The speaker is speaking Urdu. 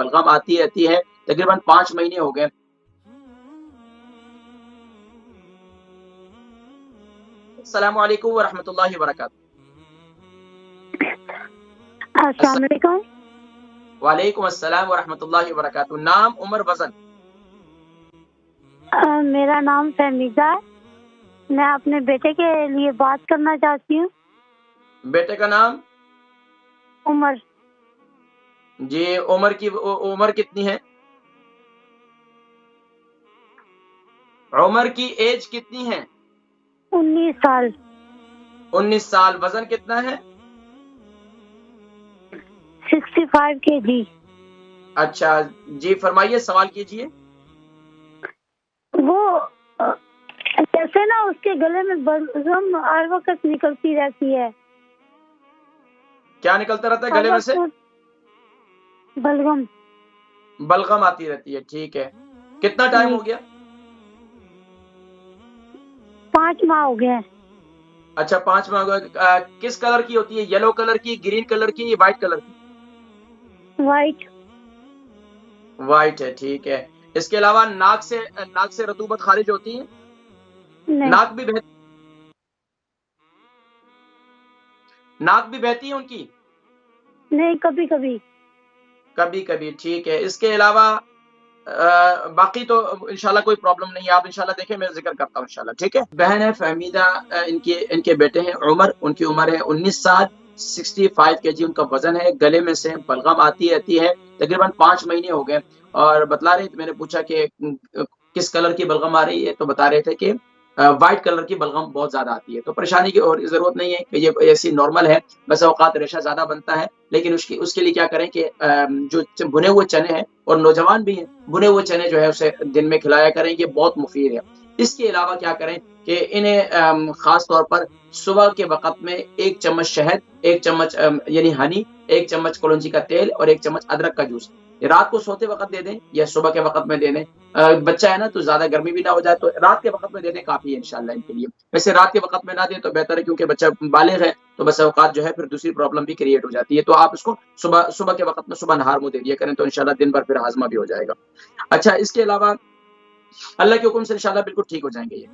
بلغم آتی رہتی ہے، تقریباً 5 مہینے ہو گئے۔ السلام علیکم ورحمۃ اللہ وبرکاتہ۔ السلام علیکم۔ وعلیکم السلام ورحمۃ اللہ وبرکاتہ۔ نام، عمر، وزن؟ میرا نام فہمیدہ ہے، میں اپنے بیٹے کے لیے بات کرنا چاہتی ہوں۔ بیٹے کا نام؟ عمر۔ جی، عمر کتنی ہے؟ عمر کی ایج کتنی ہے؟ 19 سال۔ 19 سال۔ وزن کتنا ہے؟ 65 kg۔ اچھا جی، فرمائیے، سوال کیجئے۔ وہ جیسے نا اس کے گلے میں بلغم ہر وقت نکلتی رہتی ہے۔ کیا نکلتا رہتا ہے گلے میں سے؟ بلغم۔ بلغم آتی رہتی ہے، ٹھیک ہے۔ کتنا ٹائم ہو گیا؟ 5 ماہ ہو گیا۔ اچھا، 5 ماہ ہو گیا۔ کس کلر کی ہوتی ہے؟ یلو کلر کی، گرین کلر کی، وائٹ کلر کی؟ وائٹ۔ وائٹ ہے، ٹھیک ہے۔ اس کے علاوہ ناک سے رطوبت خارج ہوتی ہے؟ ناک بھی بہتی ہے ان کی؟ نہیں، کبھی کبھی۔ کبھی کبھی، ٹھیک ہے۔ اس کے علاوہ باقی تو انشاءاللہ کوئی پرابلم نہیں ہے، آپ انشاءاللہ دیکھیں، میں ذکر کرتا ہوں انشاءاللہ، ٹھیک ہے۔ بہن ہے فہمیدہ، ان کے بیٹے ہیں عمر، ان کی عمر ہے 19 سال، 65 kg ان کا وزن ہے، گلے میں سے بلغم آتی رہتی ہے، تقریباً 5 مہینے ہو گئے، اور بتلا رہے تھے، میں نے پوچھا کہ کس کلر کی بلغم آ رہی ہے، تو بتا رہے تھے کہ وائٹ کلر کی بلغم بہت زیادہ آتی ہے۔ تو پریشانی کی اور ضرورت نہیں ہے، کہ یہ ایسی نارمل ہے، بس اوقات ریشہ زیادہ بنتا ہے، لیکن اس کے لیے کیا کریں کہ جو بھنے ہوئے چنے ہیں، اور نوجوان بھی ہیں، بھنے ہوئے چنے جو ہے اسے دن میں کھلایا کریں، یہ بہت مفید ہے۔ اس کے علاوہ کیا کریں کہ انہیں خاص طور پر صبح کے وقت میں 1 چمچ شہد، 1 چمچ یعنی ہنی، 1 چمچ کلونجی کا تیل اور 1 چمچ ادرک کا جوس رات کو سوتے وقت دے دیں یا صبح کے وقت میں دے دیں۔ بچہ ہے نا، تو زیادہ گرمی بھی نہ ہو جائے، تو رات کے وقت میں دے دیں، کافی ہے انشاءاللہ ان کے لیے۔ ویسے رات کے وقت میں نہ دیں تو بہتر ہے، کیونکہ بچہ بالغ ہے، تو بس اوقات جو ہے پھر دوسری پرابلم بھی کریٹ ہو جاتی ہے، تو آپ اس کو صبح کے وقت میں صبح نہار منہ دے دیا کریں، تو انشاءاللہ دن بھر پھر ہاضمہ بھی ہو جائے گا۔ اچھا، اس کے علاوہ اللہ کے حکم سے انشاءاللہ بالکل ٹھیک ہو جائیں گے یہ۔